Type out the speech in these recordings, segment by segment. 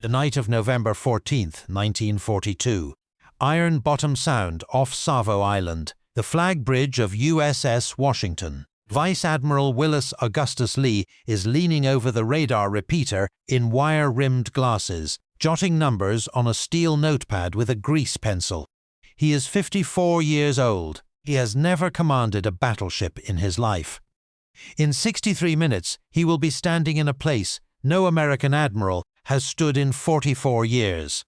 The night of November 14, 1942. Iron Bottom Sound off Savo Island, the flag bridge of USS Washington. Vice Admiral Willis A is leaning over the radar repeater in wire-rimmed glasses, jotting numbers on a steel notepad with a grease pencil. He is 54 years old. He has never commanded a battleship in his life. In 63 minutes, he will be standing in a place no American admiral has stood in 44 years.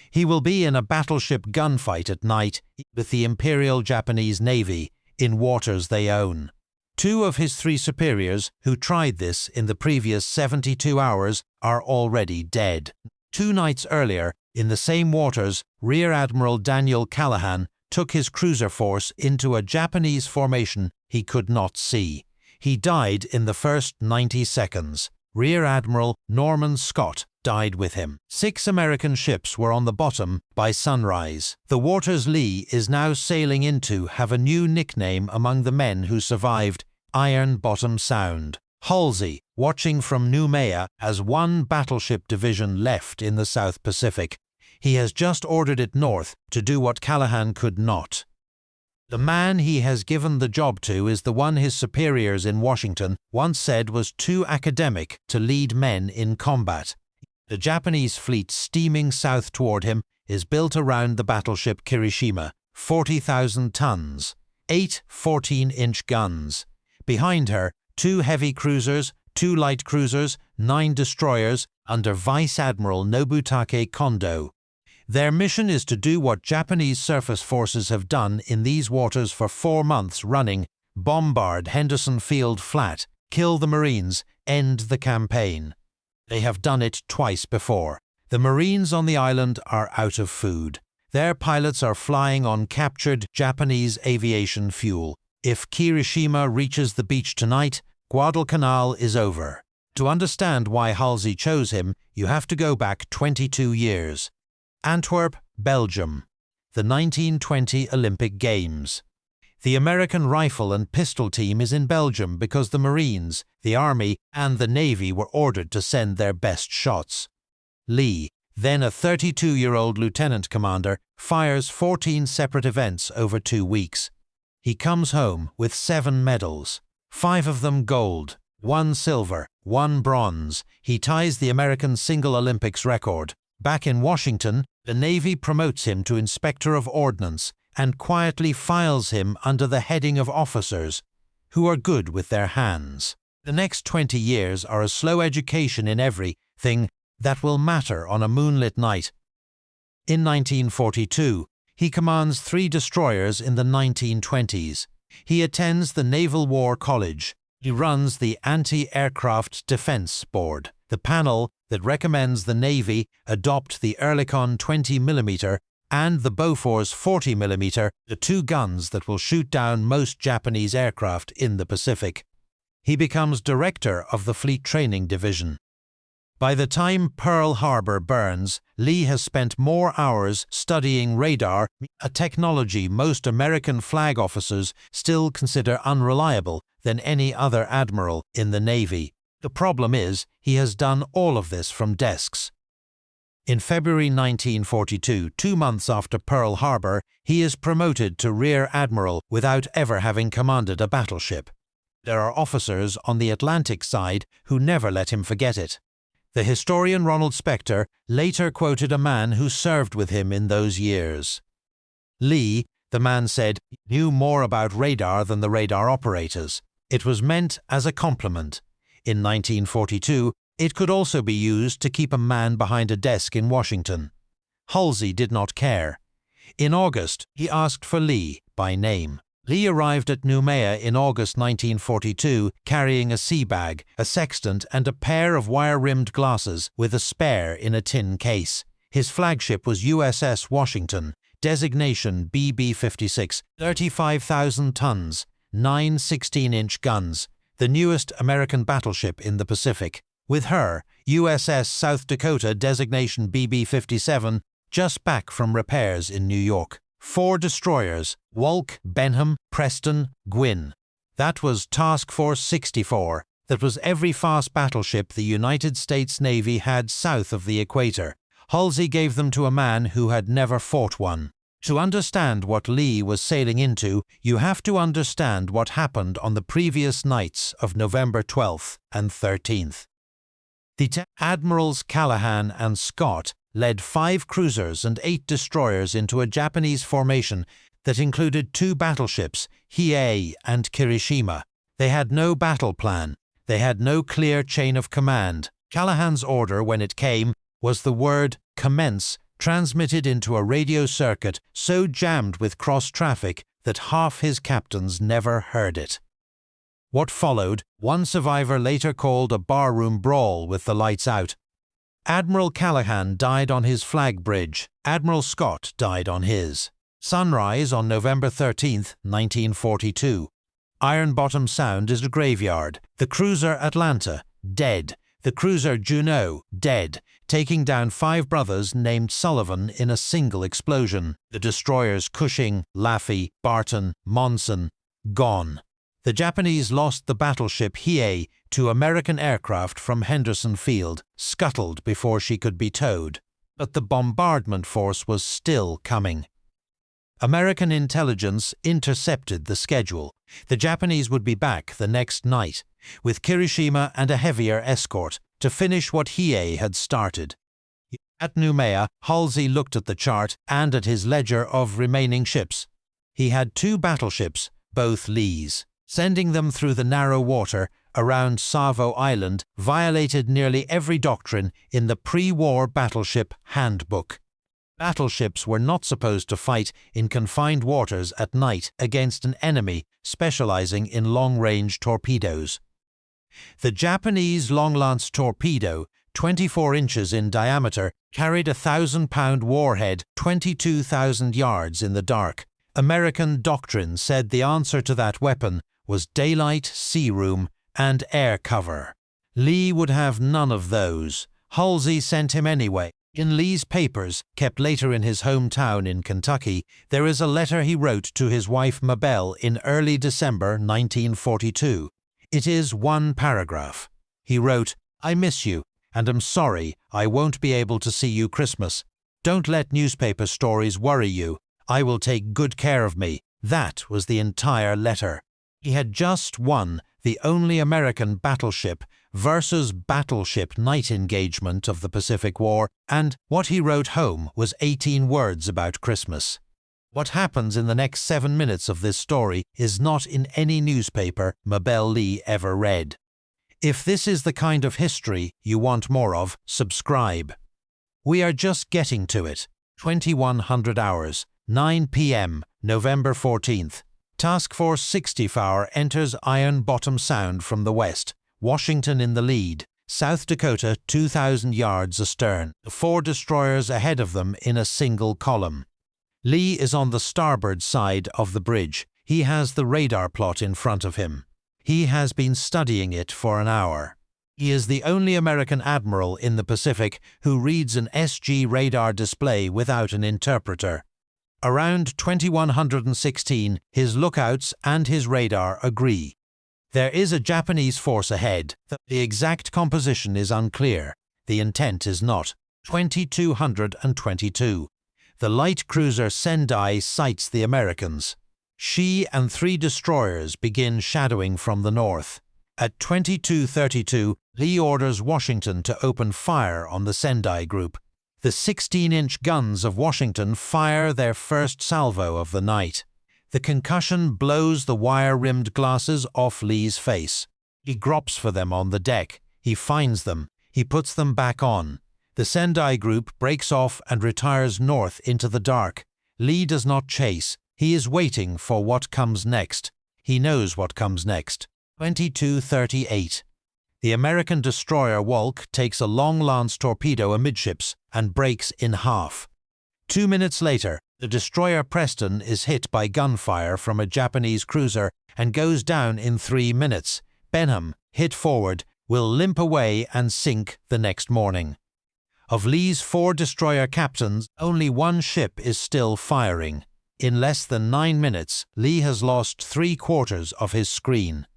He will be in a battleship gunfight at night with the Imperial Japanese Navy in waters they own. 2 of his 3 superiors who tried this in the previous 72 hours are already dead. 2 nights earlier, in the same waters, Rear Admiral Daniel Callaghan took his cruiser force into a Japanese formation he could not see. He died in the first 90 seconds. Rear Admiral Norman Scott died with him. 6 American ships were on the bottom by sunrise. The waters Lee is now sailing into have a new nickname among the men who survived Iron Bottom Sound. Halsey, watching from Noumea, has 1 battleship division left in the South Pacific. He has just ordered it north to do what Callaghan could not. The man he has given the job to is the one his superiors in Washington once said was too academic to lead men in combat. The Japanese fleet steaming south toward him is built around the battleship Kirishima, 40,000 tons, 8 14-inch guns. Behind her, 2 heavy cruisers, 2 light cruisers, 9 destroyers under Vice Admiral Nobutake Kondo. Their mission is to do what Japanese surface forces have done in these waters for 4 months running: bombard Henderson Field flat, kill the Marines, end the campaign. They have done it twice before. The Marines on the island are out of food. Their pilots are flying on captured Japanese aviation fuel. If Kirishima reaches the beach tonight, Guadalcanal is over. To understand why Halsey chose him, you have to go back 22 years. Antwerp, Belgium. The 1920 Olympic Games. The American rifle and pistol team is in Belgium because the Marines, the Army, and the Navy were ordered to send their best shots. Lee, then a 32-year-old lieutenant commander, fires 14 separate events over 2 weeks. He comes home with 7 medals, 5 of them gold, 1 silver, 1 bronze. He ties the American single Olympics record. Back in Washington, the Navy promotes him to Inspector of Ordnance and quietly files him under the heading of officers who are good with their hands. The next 20 years are a slow education in everything that will matter on a moonlit night. In 1942, he commands 3 destroyers in the 1920s. He attends the Naval War College. He runs the Anti-Aircraft Defense Board, the panel that recommends the Navy adopt the Oerlikon 20mm and the Bofors 40mm, the 2 guns that will shoot down most Japanese aircraft in the Pacific. He becomes director of the Fleet Training Division. By the time Pearl Harbor burns, Lee has spent more hours studying radar, a technology most American flag officers still consider unreliable, than any other admiral in the Navy. The problem is, he has done all of this from desks. In February 1942, 2 months after Pearl Harbor, he is promoted to Rear Admiral without ever having commanded a battleship. There are officers on the Atlantic side who never let him forget it. The historian Ronald Spector later quoted a man who served with him in those years. Lee, the man said, knew more about radar than the radar operators. It was meant as a compliment. In 1942, it could also be used to keep a man behind a desk in Washington. Halsey did not care. In August, he asked for Lee by name. Lee arrived at Noumea in August 1942 carrying a sea bag, a sextant and a pair of wire-rimmed glasses with a spare in a tin case. His flagship was USS Washington, designation BB-56, 35,000 tons, 9 16-inch guns, the newest American battleship in the Pacific. With her, USS South Dakota, designation BB-57, just back from repairs in New York. 4 destroyers, Walk, Benham, Preston, Gwynn. That was Task Force 64. That was every fast battleship the United States Navy had south of the equator. Halsey gave them to a man who had never fought one. To understand what Lee was sailing into, you have to understand what happened on the previous nights of November 12th and 13th. The Admirals Callaghan and Scott led 5 cruisers and 8 destroyers into a Japanese formation that included 2 battleships, Hiei and Kirishima. They had no battle plan. They had no clear chain of command. Callaghan's order, when it came, was the word "commence," transmitted into a radio circuit so jammed with cross-traffic that half his captains never heard it. What followed, one survivor later called a barroom brawl with the lights out. Admiral Callaghan died on his flag bridge. Admiral Scott died on his. Sunrise on November 13, 1942. Iron Bottom Sound is a graveyard. The cruiser Atlanta, dead. The cruiser Juneau, dead, taking down 5 brothers named Sullivan in a single explosion. The destroyers Cushing, Laffey, Barton, Monson, gone. The Japanese lost the battleship Hiei to American aircraft from Henderson Field, scuttled before she could be towed. But the bombardment force was still coming. American intelligence intercepted the schedule. The Japanese would be back the next night, with Kirishima and a heavier escort, to finish what Hiei had started. At Noumea, Halsey looked at the chart and at his ledger of remaining ships. He had 2 battleships, both Lee's. Sending them through the narrow water around Savo Island violated nearly every doctrine in the pre-war battleship handbook. Battleships were not supposed to fight in confined waters at night against an enemy specializing in long-range torpedoes. The Japanese long-lance torpedo, 24 inches in diameter, carried a 1,000-pound warhead 22,000 yards in the dark. American doctrine said the answer to that weapon was daylight, sea room, and air cover. Lee would have none of those. Halsey sent him anyway. In Lee's papers, kept later in his hometown in Kentucky, there is a letter he wrote to his wife Mabel in early December 1942. It is 1 paragraph. He wrote, "I miss you, and am sorry I won't be able to see you Christmas. Don't let newspaper stories worry you. I will take good care of me." That was the entire letter. He had just won the only American battleship-versus-battleship night engagement of the Pacific War, and what he wrote home was 18 words about Christmas. What happens in the next 7 minutes of this story is not in any newspaper Mabel Lee ever read. If this is the kind of history you want more of, subscribe. We are just getting to it. 2100 hours, 9 p.m., November 14th. Task Force 64 enters Iron Bottom Sound from the west, Washington in the lead, South Dakota 2,000 yards astern, the 4 destroyers ahead of them in a single column. Lee is on the starboard side of the bridge. He has the radar plot in front of him. He has been studying it for an hour. He is the only American admiral in the Pacific who reads an SG radar display without an interpreter. Around 2116, his lookouts and his radar agree. There is a Japanese force ahead. The exact composition is unclear. The intent is not. 2222. The light cruiser Sendai sights the Americans. She and 3 destroyers begin shadowing from the north. At 2232, Lee orders Washington to open fire on the Sendai group. The 16-inch guns of Washington fire their first salvo of the night. The concussion blows the wire-rimmed glasses off Lee's face. He gropes for them on the deck. He finds them. He puts them back on. The Sendai group breaks off and retires north into the dark. Lee does not chase. He is waiting for what comes next. He knows what comes next. 2238. The American destroyer Walk takes a long-lance torpedo amidships and breaks in half. 2 minutes later, the destroyer Preston is hit by gunfire from a Japanese cruiser and goes down in 3 minutes. Benham, hit forward, will limp away and sink the next morning. Of Lee's 4 destroyer captains, only 1 ship is still firing. In less than 9 minutes, Lee has lost 3/4 of his screen.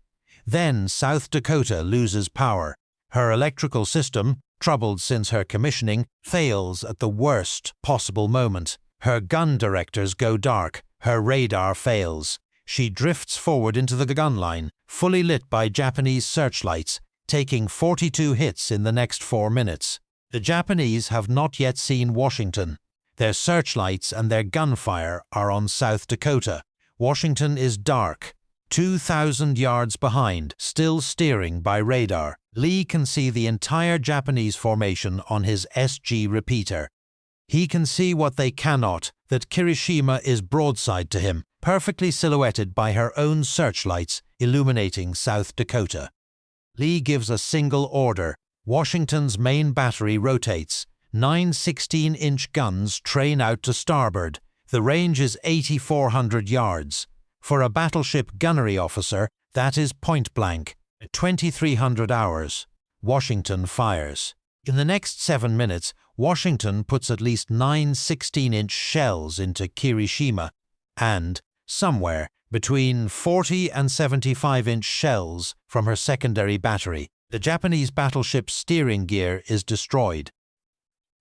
Then South Dakota loses power. Her electrical system, troubled since her commissioning, fails at the worst possible moment. Her gun directors go dark. Her radar fails. She drifts forward into the gun line, fully lit by Japanese searchlights, taking 42 hits in the next 4 minutes. The Japanese have not yet seen Washington. Their searchlights and their gunfire are on South Dakota. Washington is dark, 2,000 yards behind, still steering by radar. Lee can see the entire Japanese formation on his SG repeater. He can see what they cannot, that Kirishima is broadside to him, perfectly silhouetted by her own searchlights illuminating South Dakota. Lee gives a single order. Washington's main battery rotates. 9 16-inch guns train out to starboard. The range is 8,400 yards. For a battleship gunnery officer, that is point blank. At 2,300 hours, Washington fires. In the next 7 minutes, Washington puts at least 9 16-inch shells into Kirishima and, somewhere, between 40 and 75-inch shells from her secondary battery. The Japanese battleship's steering gear is destroyed.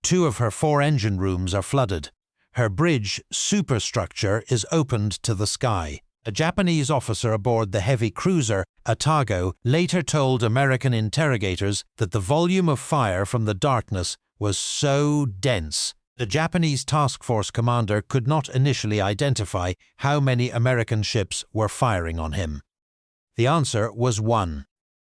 2 of her 4 engine rooms are flooded. Her bridge superstructure is opened to the sky. A Japanese officer aboard the heavy cruiser Atago later told American interrogators that the volume of fire from the darkness was so dense. The Japanese task force commander could not initially identify how many American ships were firing on him. The answer was 1.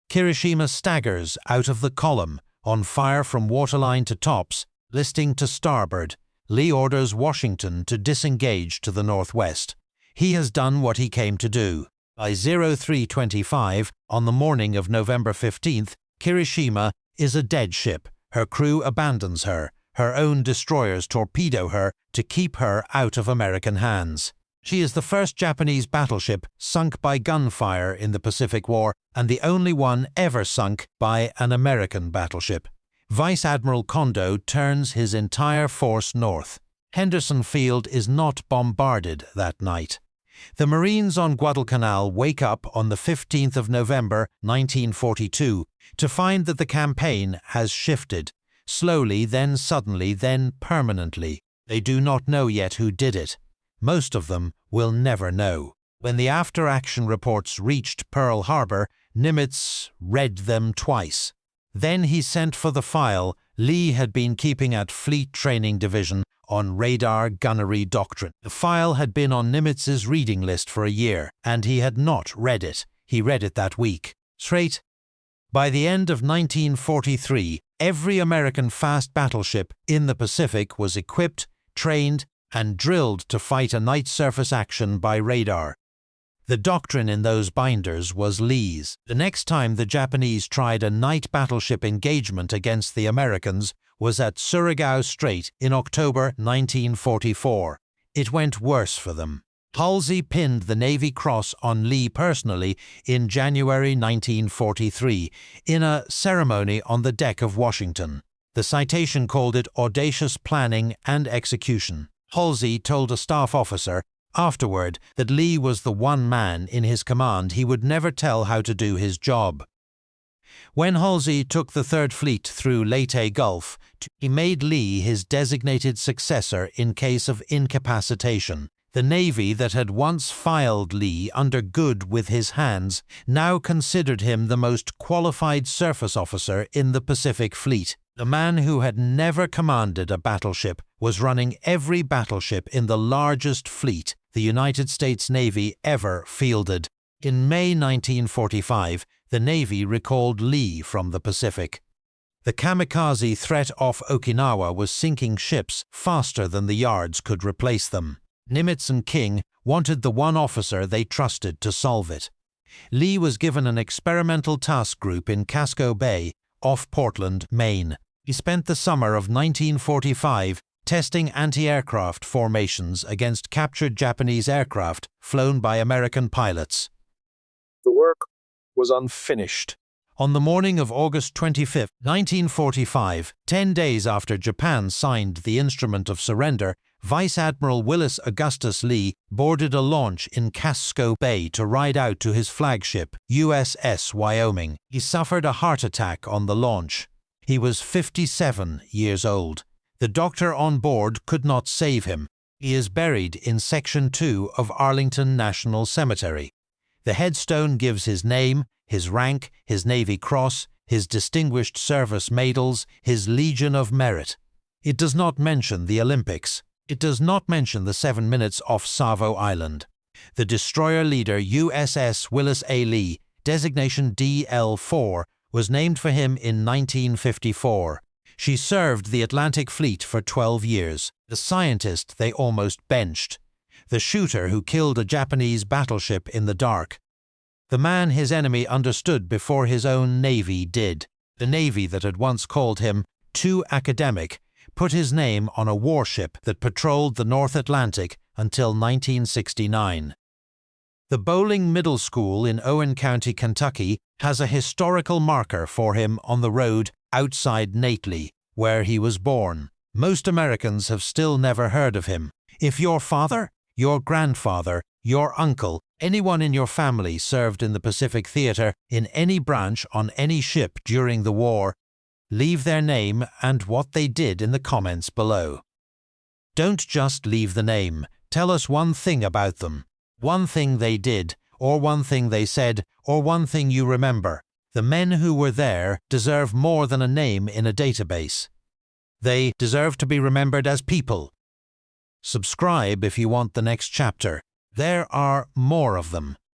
Kirishima staggers out of the column, on fire from waterline to tops, listing to starboard. Lee orders Washington to disengage to the northwest. He has done what he came to do. By 03:25, on the morning of November 15th, Kirishima is a dead ship. Her crew abandons her. Her own destroyers torpedo her to keep her out of American hands. She is the first Japanese battleship sunk by gunfire in the Pacific War and the only one ever sunk by an American battleship. Vice Admiral Kondo turns his entire force north. Henderson Field is not bombarded that night. The Marines on Guadalcanal wake up on the 15th of November 1942 to find that the campaign has shifted. Slowly, then suddenly, then permanently. They do not know yet who did it. Most of them will never know. When the after-action reports reached Pearl Harbor, Nimitz read them twice. Then he sent for the file Lee had been keeping at Fleet Training Division on radar gunnery doctrine. The file had been on Nimitz's reading list for a year, and he had not read it. He read it that week. Straight. By the end of 1943, every American fast battleship in the Pacific was equipped, trained, and drilled to fight a night surface action by radar. The doctrine in those binders was Lee's. The next time the Japanese tried a night battleship engagement against the Americans was at Surigao Strait in October 1944. It went worse for them. Halsey pinned the Navy Cross on Lee personally in January 1943 in a ceremony on the deck of Washington. The citation called it audacious planning and execution. Halsey told a staff officer afterward that Lee was the one man in his command he would never tell how to do his job. When Halsey took the Third Fleet through Leyte Gulf, he made Lee his designated successor in case of incapacitation. The Navy that had once filed Lee under good with his hands now considered him the most qualified surface officer in the Pacific Fleet. The man who had never commanded a battleship was running every battleship in the largest fleet the United States Navy ever fielded. In May 1945, the Navy recalled Lee from the Pacific. The kamikaze threat off Okinawa was sinking ships faster than the yards could replace them. Nimitz and King wanted the one officer they trusted to solve it. Lee was given an experimental task group in Casco Bay, off Portland, Maine. He spent the summer of 1945 testing anti-aircraft formations against captured Japanese aircraft flown by American pilots. The work was unfinished. On the morning of August 25, 1945, 10 days after Japan signed the Instrument of Surrender, Vice Admiral Willis A boarded a launch in Casco Bay to ride out to his flagship, USS Wyoming. He suffered a heart attack on the launch. He was 57 years old. The doctor on board could not save him. He is buried in Section 2 of Arlington National Cemetery. The headstone gives his name, his rank, his Navy Cross, his Distinguished Service Medals, his Legion of Merit. It does not mention the Olympics. It does not mention the 7 minutes off Savo Island. The destroyer leader USS Willis A, designation DL-4, was named for him in 1954. She served the Atlantic Fleet for 12 years. The scientist they almost benched. The shooter who killed a Japanese battleship in the dark. The man his enemy understood before his own Navy did. The Navy that had once called him too academic put his name on a warship that patrolled the North Atlantic until 1969. The Bowling Middle School in Owen County, Kentucky, has a historical marker for him on the road outside Nately, where he was born. Most Americans have still never heard of him. If your father, your grandfather, your uncle, anyone in your family served in the Pacific Theater in any branch on any ship during the war, leave their name and what they did in the comments below. Don't just leave the name. Tell us one thing about them. One thing they did, or one thing they said, or one thing you remember. The men who were there deserve more than a name in a database. They deserve to be remembered as people. Subscribe if you want the next chapter. There are more of them.